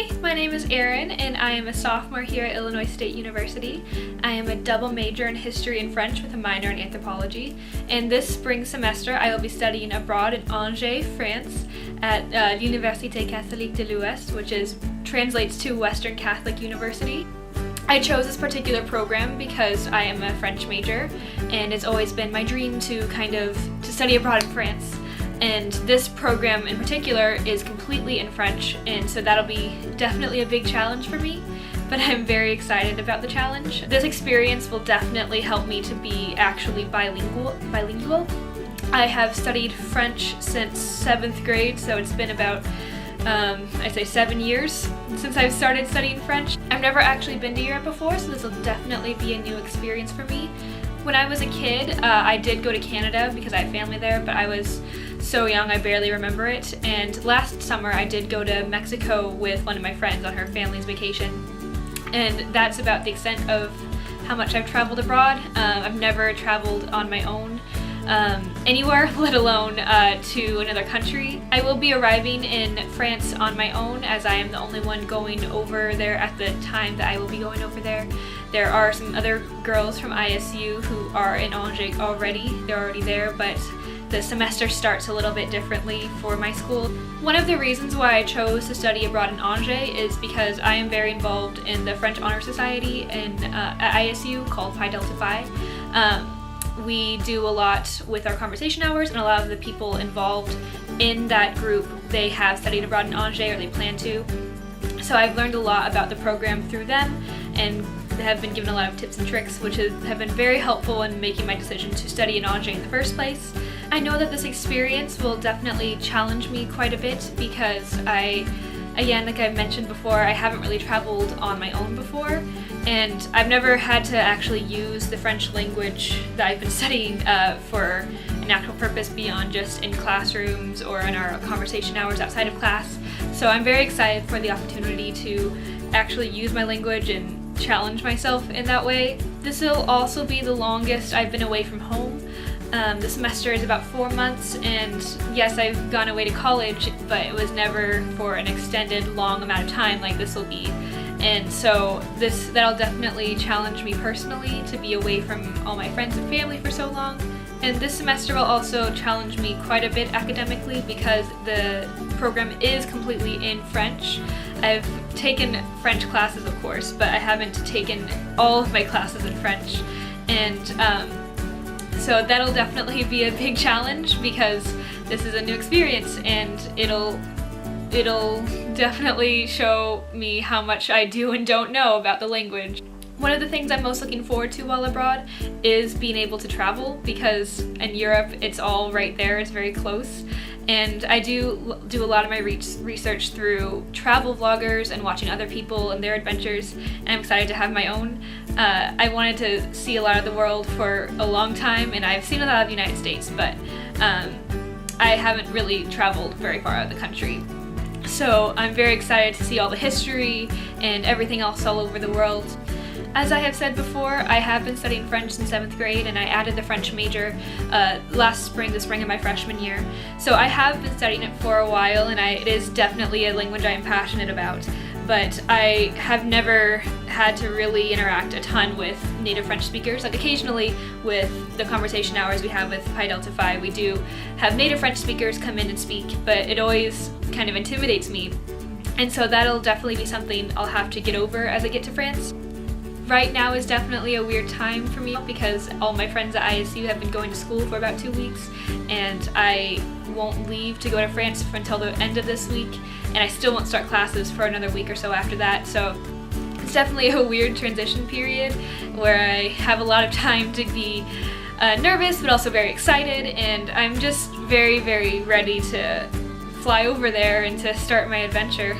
Hi, my name is Erin and I am a sophomore here at Illinois State University. I am a double major in history and French with a minor in anthropology. And this spring semester I will be studying abroad in Angers, France at l'Université Catholique de l'Ouest, which translates to Western Catholic University. I chose this particular program because I am a French major and it's always been my dream to study abroad in France. And this program in particular is completely in French, and so that'll be definitely a big challenge for me, but I'm very excited about the challenge. This experience will definitely help me to be actually bilingual. I have studied French since 7th grade, so it's been about I'd say 7 years since I've started studying French. I've never actually been to Europe before, so this will definitely be a new experience for me. When I was a kid, I did go to Canada because I have family there, but I was so young I barely remember it. And last summer I did go to Mexico with one of my friends on her family's vacation. And that's about the extent of how much I've traveled abroad. I've never traveled on my own anywhere, let alone to another country. I will be arriving in France on my own as I am the only one going over there at the time that I will be going over there. There are some other girls from ISU who are in Angers already. They're already there, but the semester starts a little bit differently for my school. One of the reasons why I chose to study abroad in Angers is because I am very involved in the French Honor Society at ISU called Pi Delta Phi. We do a lot with our conversation hours, and a lot of the people involved in that group, they have studied abroad in Angers or they plan to. So I've learned a lot about the program through them and have been given a lot of tips and tricks which have been very helpful in making my decision to study in Angers in the first place. I know that this experience will definitely challenge me quite a bit because again, like I've mentioned before, I haven't really traveled on my own before, and I've never had to actually use the French language that I've been studying for an actual purpose beyond just in classrooms or in our conversation hours outside of class. So I'm very excited for the opportunity to actually use my language and challenge myself in that way. This will also be the longest I've been away from home. The semester is about 4 months, and yes, I've gone away to college, but it was never for an extended long amount of time like this will be. And so that'll definitely challenge me personally to be away from all my friends and family for so long. And this semester will also challenge me quite a bit academically because the program is completely in French. I've taken French classes, of course, but I haven't taken all of my classes in French. And so that'll definitely be a big challenge because this is a new experience, and it'll definitely show me how much I do and don't know about the language. One of the things I'm most looking forward to while abroad is being able to travel, because in Europe it's all right there, it's very close. And I do a lot of my research through travel vloggers and watching other people and their adventures, and I'm excited to have my own. I wanted to see a lot of the world for a long time, and I've seen a lot of the United States, but I haven't really traveled very far out of the country. So I'm very excited to see all the history and everything else all over the world. As I have said before, I have been studying French since 7th grade, and I added the French major the spring of my freshman year. So I have been studying it for a while, and it is definitely a language I am passionate about. But I have never had to really interact a ton with native French speakers. Like occasionally with the conversation hours we have with Pi Delta Phi, we do have native French speakers come in and speak, but it always kind of intimidates me. And so that'll definitely be something I'll have to get over as I get to France. Right now is definitely a weird time for me because all my friends at ISU have been going to school for about 2 weeks, and I won't leave to go to France until the end of this week, and I still won't start classes for another week or so after that. So it's definitely a weird transition period where I have a lot of time to be nervous but also very excited, and I'm just very, very ready to fly over there and to start my adventure.